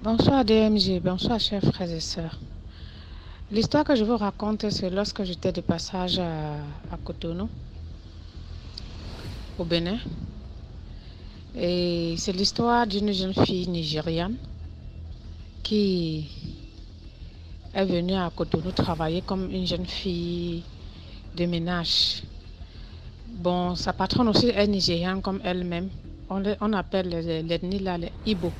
Bonsoir DMG, bonsoir chers frères et sœurs. L'histoire que je vous raconte, c'est lorsque j'étais de passage à Cotonou, au Bénin. Et c'est l'histoire d'une jeune fille nigériane qui est venue à Cotonou travailler comme une jeune fille de ménage. Bon, sa patronne aussi est nigériane comme elle-même. On appelle l'ethnie là les Ibo.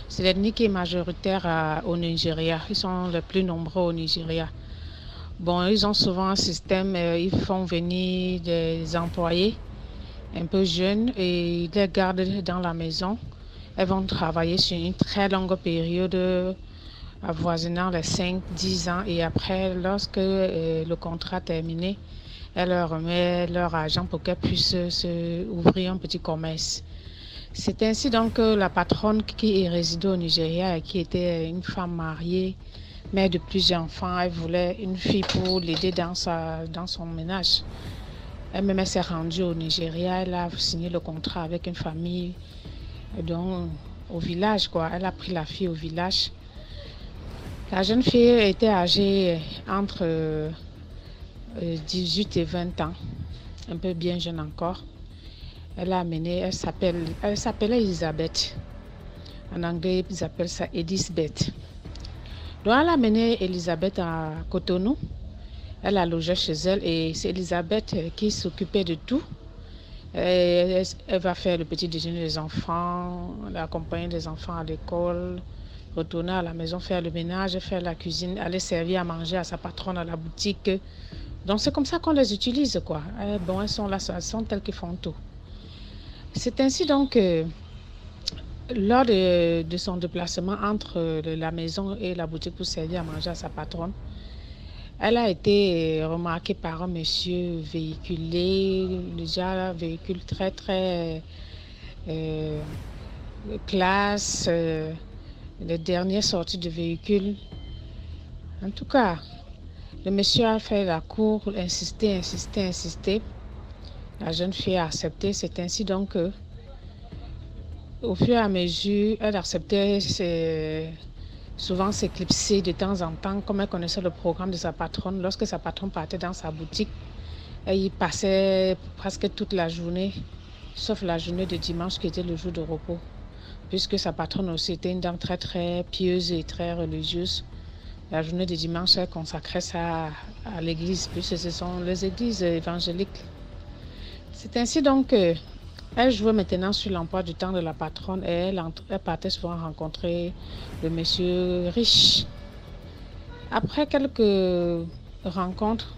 C'est l'ethnie qui est majoritaire au Nigeria. Ils sont les plus nombreux au Nigeria. Bon, ils ont souvent un système, ils font venir des employés un peu jeunes et ils les gardent dans la maison. Elles vont travailler sur une très longue période, avoisinant les 5-10 ans. Et après, lorsque le contrat est terminé, elle leur remet leur argent pour qu'elles puissent ouvrir un petit commerce. C'est ainsi donc que la patronne qui est résidée au Nigeria et qui était une femme mariée, mère de plusieurs enfants, elle voulait une fille pour l'aider dans son ménage. Elle-même s'est rendue au Nigeria, elle a signé le contrat avec une famille donc, au village, quoi. Elle a pris la fille au village. La jeune fille était âgée entre 18 et 20 ans, un peu bien jeune encore. Elle s'appelait Elisabeth. En anglais, ils appellent ça Edisbeth. Donc, elle a amené Elisabeth à Cotonou. Elle a logé chez elle et c'est Elisabeth qui s'occupait de tout. Elle va faire le petit déjeuner des enfants, accompagner les enfants à l'école, retourner à la maison, faire le ménage, faire la cuisine, aller servir à manger à sa patronne à la boutique. Donc, c'est comme ça qu'on les utilise, quoi. Bon, elles sont là, elles sont telles qui font tout. C'est ainsi donc que lors de son déplacement entre la maison et la boutique pour servir à manger à sa patronne, elle a été remarquée par un monsieur véhiculé, déjà véhicule très très euh, classe, les dernières sorties de véhicule. En tout cas, le monsieur a fait la cour, insisté. La jeune fille a accepté. C'est ainsi donc que, au fur et à mesure, elle acceptait souvent s'éclipser de temps en temps, comme elle connaissait le programme de sa patronne. Lorsque sa patronne partait dans sa boutique, elle y passait presque toute la journée, sauf la journée de dimanche qui était le jour de repos, puisque sa patronne aussi était une dame très très pieuse et très religieuse. La journée de dimanche, elle consacrait ça à l'église, puisque ce sont les églises évangéliques. C'est ainsi donc que elle jouait maintenant sur l'emploi du temps de la patronne et elle partait souvent rencontrer le monsieur riche. Après quelques rencontres,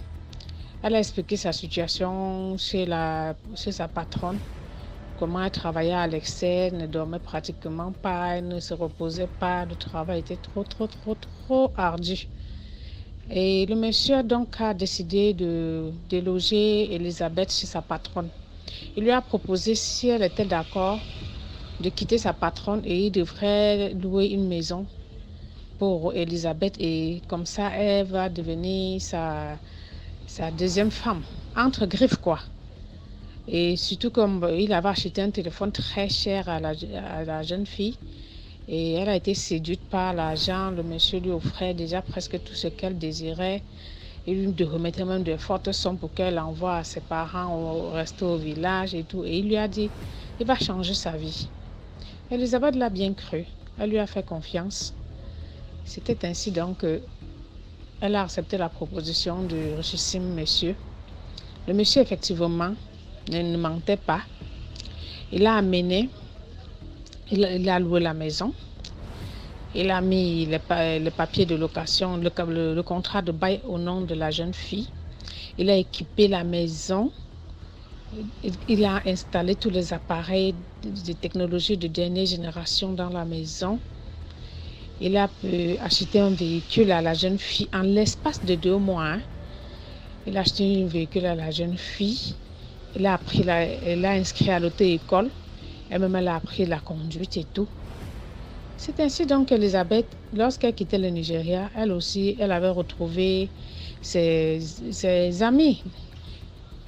elle a expliqué sa situation chez sa patronne, comment elle travaillait à l'excès, ne dormait pratiquement pas, elle ne se reposait pas, le travail était trop ardu. Et le monsieur donc a décidé de déloger Elisabeth chez sa patronne. Il lui a proposé, si elle était d'accord, de quitter sa patronne et il devrait louer une maison pour Elisabeth et comme ça, elle va devenir sa deuxième femme, entre griffes quoi. Et surtout comme il avait acheté un téléphone très cher à la jeune fille et elle a été séduite par l'argent, le monsieur lui offrait déjà presque tout ce qu'elle désirait. Il lui remettait même de fortes sommes pour qu'elle envoie à ses parents rester au village et tout. Et il lui a dit, il va changer sa vie. Elisabeth l'a bien cru. Elle lui a fait confiance. C'était ainsi donc qu'elle a accepté la proposition du richissime monsieur. Le monsieur, effectivement, ne mentait pas. Il a amené, il a loué la maison. Il a mis les papiers de location, le contrat de bail au nom de la jeune fille. Il a équipé la maison. Il a installé tous les appareils de technologie de dernière génération dans la maison. Il a pu acheter un véhicule à la jeune fille en l'espace de 2 mois. Hein. Il a acheté un véhicule à la jeune fille. Elle l'a inscrit à l'auto-école. Elle-même, elle a appris la conduite et tout. C'est ainsi donc qu'Elisabeth, lorsqu'elle quittait le Nigeria, elle aussi, elle avait retrouvé ses amis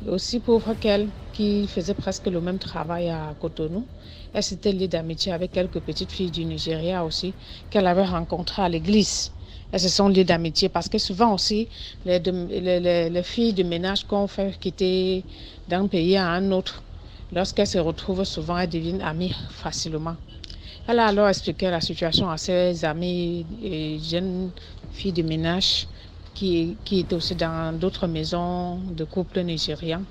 Aussi pauvre qu'elle, qui faisait presque le même travail à Cotonou. Elle s'était liée d'amitié avec quelques petites filles du Nigeria aussi, qu'elle avait rencontrées à l'église. Elles se sont liées d'amitié parce que souvent aussi, les filles de ménage qu'on fait quitter d'un pays à un autre, lorsqu'elles se retrouvent souvent, elles deviennent amies facilement. Elle a alors expliqué la situation à ses amies et jeunes filles de ménage qui étaient aussi dans d'autres maisons de couples nigérians.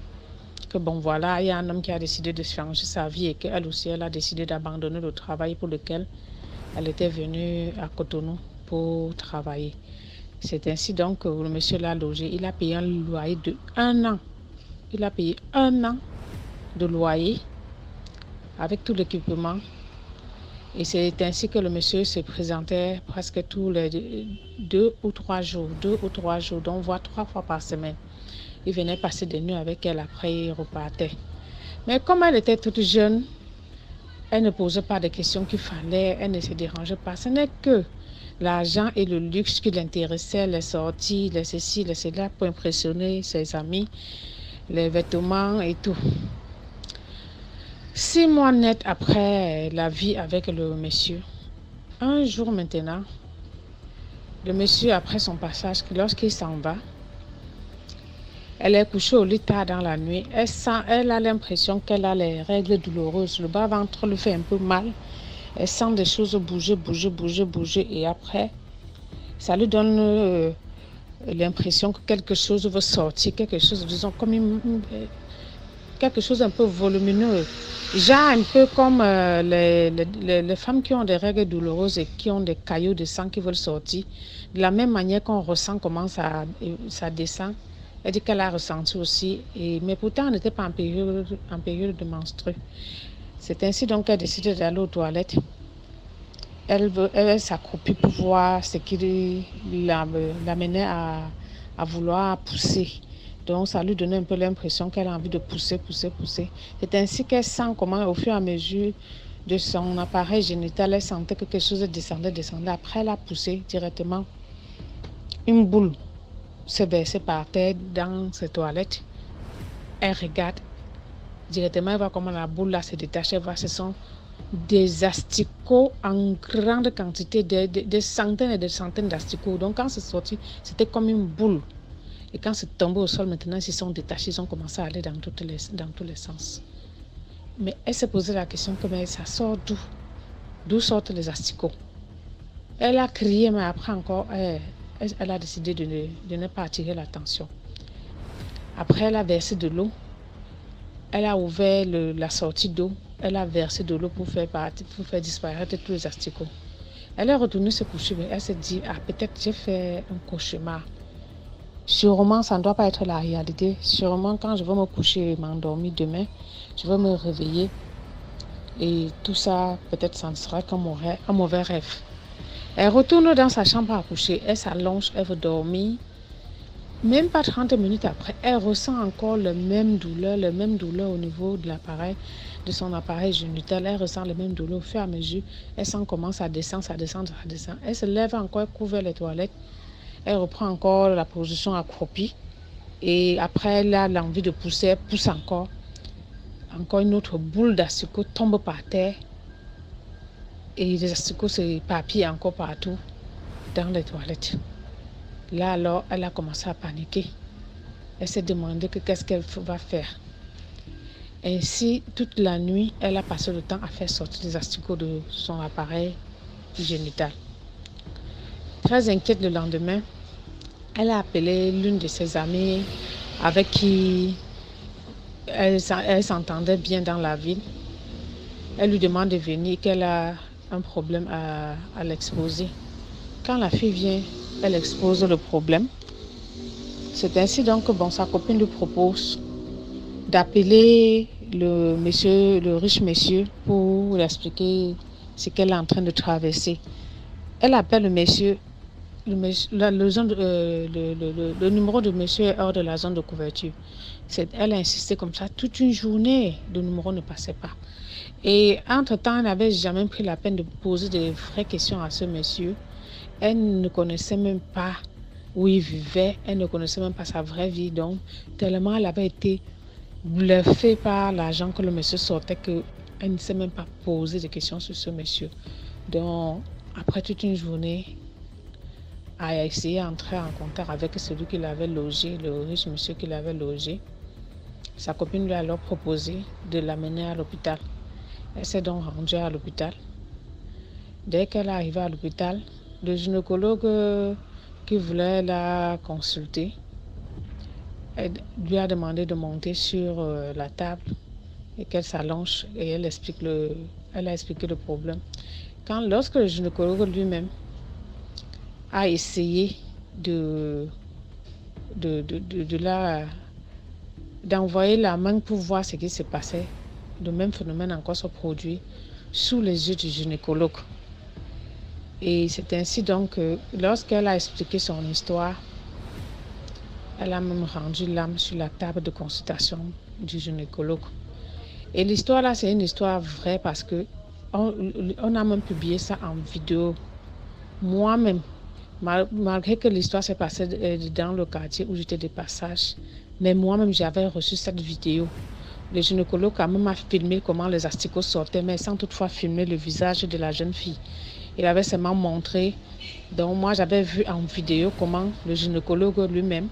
Que bon, voilà, il y a un homme qui a décidé de changer sa vie et qu'elle aussi, elle a décidé d'abandonner le travail pour lequel elle était venue à Cotonou pour travailler. C'est ainsi donc que le monsieur l'a logé. Il a payé un loyer de 1 an. Il a payé 1 an de loyer avec tout l'équipement. Et c'est ainsi que le monsieur se présentait presque tous les 2 ou 3 jours, donc voire 3 fois par semaine. Il venait passer des nuits avec elle, après il repartait. Mais comme elle était toute jeune, elle ne posait pas de questions qu'il fallait, elle ne se dérangeait pas. Ce n'est que l'argent et le luxe qui l'intéressaient, les sorties, les ceci, les cela, pour impressionner ses amis, les vêtements et tout. 6 mois net après la vie avec le monsieur, un jour maintenant, le monsieur, après son passage, lorsqu'il s'en va, elle est couchée au lit tard dans la nuit. Elle a l'impression qu'elle a les règles douloureuses. Le bas-ventre lui fait un peu mal. Elle sent des choses bouger. Et après, ça lui donne l'impression que quelque chose veut sortir. Quelque chose, disons, quelque chose un peu volumineux. Genre un peu comme les femmes qui ont des règles douloureuses et qui ont des caillots de sang qui veulent sortir. De la même manière qu'on ressent comment ça descend. Elle dit qu'elle a ressenti aussi, mais pourtant elle n'était pas en période de menstru. C'est ainsi donc qu'elle décide d'aller aux toilettes. Elle s'accroupit pour voir ce qui l'amenait à vouloir pousser. Donc ça lui donnait un peu l'impression qu'elle a envie de pousser. C'est ainsi qu'elle sent comment au fur et à mesure de son appareil génital, elle sentait que quelque chose descendait. Après elle a poussé directement une boule se verser par terre dans ses toilettes. Elle regarde directement, elle voit comment la boule là se détache. Elle voit ce sont des asticots en grande quantité, des centaines et des centaines d'asticots. Donc quand c'est sorti, c'était comme une boule. Et quand c'est tombé au sol, maintenant ils se sont détachés, ils ont commencé à aller dans tous les sens. Mais elle s'est posé la question, mais ça sort d'où? D'où sortent les asticots? Elle a crié, mais après encore, elle a décidé de ne pas attirer l'attention. Après, elle a versé de l'eau. Elle a ouvert la sortie d'eau. Elle a versé de l'eau pour faire disparaître tous les asticots. Elle est retournée se coucher. Elle s'est dit, peut-être j'ai fait un cauchemar. Sûrement, ça ne doit pas être la réalité. Sûrement, quand je vais me coucher et m'endormir demain, je vais me réveiller. Et tout ça, peut-être, ça ne sera qu'un mauvais rêve. Elle retourne dans sa chambre à coucher, elle s'allonge, elle veut dormir. Même pas 30 minutes après, elle ressent encore la même douleur au niveau de l'appareil, de son appareil génital. Elle ressent les mêmes douleurs au fur et à mesure. Elle sent comment ça descend. Elle se lève encore, elle couvre les toilettes. Elle reprend encore la position accroupie. Et après, elle a l'envie de pousser, elle pousse encore. Encore une autre boule d'asticot tombe par terre. Et les asticots s'éparpillent encore partout dans les toilettes. Là, alors, elle a commencé à paniquer. Elle s'est demandé qu'est-ce qu'elle va faire. Ainsi, toute la nuit, elle a passé le temps à faire sortir les asticots de son appareil génital. Très inquiète le lendemain, elle a appelé l'une de ses amies avec qui elle s'entendait bien dans la ville. Elle lui demande de venir, qu'elle a un problème à l'exposer. Quand la fille vient, elle expose le problème. C'est ainsi donc que sa copine lui propose d'appeler le riche monsieur pour lui expliquer ce qu'elle est en train de traverser. Elle appelle le monsieur, le numéro de monsieur est hors de la zone de couverture. Elle a insisté comme ça toute une journée, le numéro ne passait pas. Et entre-temps, elle n'avait jamais pris la peine de poser de vraies questions à ce monsieur. Elle ne connaissait même pas où il vivait, elle ne connaissait même pas sa vraie vie. Donc, tellement elle avait été bluffée par l'argent que le monsieur sortait, qu'elle ne s'est même pas posé de questions sur ce monsieur. Donc, après toute une journée, a essayé d'entrer en contact avec celui qui l'avait logé, le riche monsieur qui l'avait logé. Sa copine lui a alors proposé de l'amener à l'hôpital. Elle s'est donc rendue à l'hôpital. Dès qu'elle est arrivée à l'hôpital, le gynécologue qui voulait la consulter lui a demandé de monter sur la table et qu'elle s'allonge et elle a expliqué le problème. Lorsque le gynécologue lui-même a essayé d'envoyer la main pour voir ce qui se passait, le même phénomène encore se produit sous les yeux du gynécologue. Et c'est ainsi donc que lorsqu'elle a expliqué son histoire, elle a même rendu l'âme sur la table de consultation du gynécologue. Et l'histoire là, c'est une histoire vraie parce que on a même publié ça en vidéo. Moi-même, malgré que l'histoire s'est passée dans le quartier où j'étais de passage, mais moi-même, j'avais reçu cette vidéo. Le gynécologue a même filmé comment les asticots sortaient, mais sans toutefois filmer le visage de la jeune fille. Il avait seulement montré. Donc moi, j'avais vu en vidéo comment le gynécologue lui-même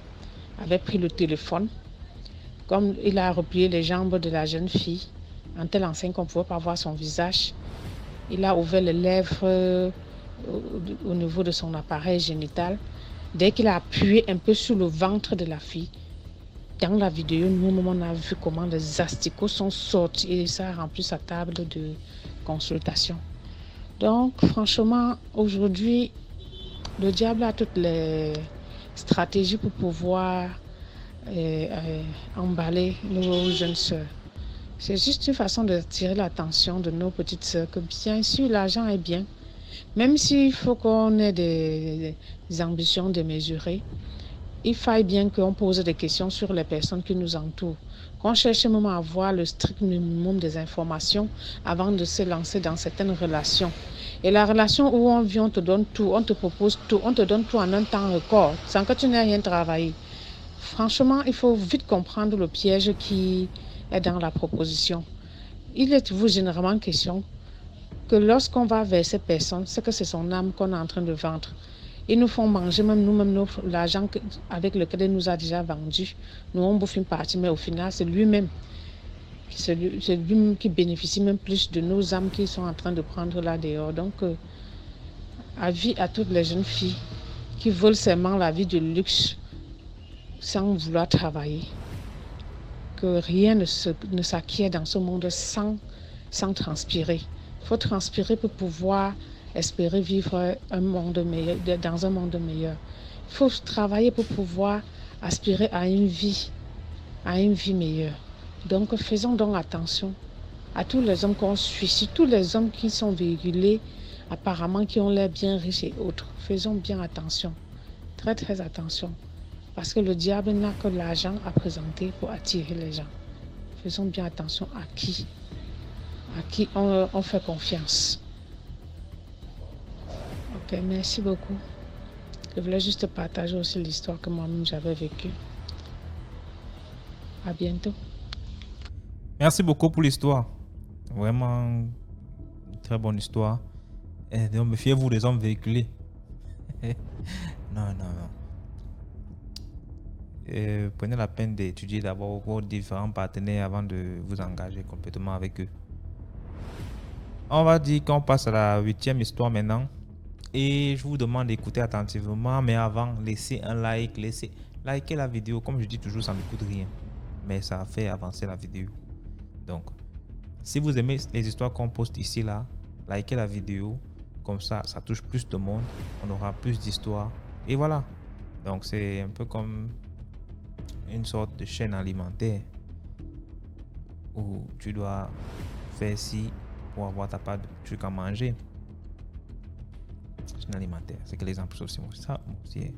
avait pris le téléphone. Comme il a replié les jambes de la jeune fille, en telle enseigne qu'on ne pouvait pas voir son visage. Il a ouvert les lèvres au niveau de son appareil génital. Dès qu'il a appuyé un peu sur le ventre de la fille, dans la vidéo, nous, on a vu comment les asticots sont sortis et ça a rempli sa table de consultation. Donc, franchement, aujourd'hui, le diable a toutes les stratégies pour pouvoir emballer nos jeunes sœurs. C'est juste une façon d'attirer l'attention de nos petites sœurs que bien sûr, l'argent est bien. Même s'il faut qu'on ait des ambitions démesurées, il faille bien qu'on pose des questions sur les personnes qui nous entourent. Qu'on cherche même à avoir le strict minimum des informations avant de se lancer dans certaines relations. Et la relation où on vient, on te donne tout, on te propose tout, on te donne tout en un temps record, sans que tu n'aies rien travaillé. Franchement, il faut vite comprendre le piège qui est dans la proposition. Il est toujours généralement question que lorsqu'on va vers ces personnes, c'est que c'est son âme qu'on est en train de vendre. Ils nous font manger même nous-mêmes l'argent avec lequel il nous a déjà vendu. Nous, on bouffe une partie, mais au final, c'est lui-même. C'est lui qui bénéficie même plus de nos âmes qui sont en train de prendre là dehors. Donc, avis à toutes les jeunes filles qui veulent seulement la vie de luxe sans vouloir travailler. Que rien ne s'acquiert dans ce monde sans transpirer. Il faut transpirer pour pouvoir espérer vivre un monde meilleur, dans un monde meilleur. Il faut travailler pour pouvoir aspirer à une vie meilleure. Donc, faisons donc attention à tous les hommes qu'on suit, tous les hommes qui sont véhiculés, apparemment qui ont l'air bien riches et autres. Faisons bien attention, très très attention, parce que le diable n'a que l'argent à présenter pour attirer les gens. Faisons bien attention à qui on fait confiance. Ok, merci beaucoup. Je voulais juste partager aussi l'histoire que moi-même j'avais vécue. À bientôt. Merci beaucoup pour l'histoire. Vraiment une très bonne histoire. Et donc, méfiez-vous des hommes véhiculés. Non. Et prenez la peine d'étudier d'abord vos différents partenaires avant de vous engager complètement avec eux. On va dire qu'on passe à la 8e histoire maintenant. Et je vous demande d'écouter attentivement. Mais avant, laissez un like. Likez la vidéo. Comme je dis toujours, ça ne coûte rien. Mais ça fait avancer la vidéo. Donc, si vous aimez les histoires qu'on poste ici, là, likez la vidéo. Comme ça touche plus de monde. On aura plus d'histoires. Et voilà. Donc, c'est un peu comme une sorte de chaîne alimentaire où tu dois faire ci pour avoir ta part de trucs à manger. Chaîne alimentaire, c'est que les gens aussi ça aussi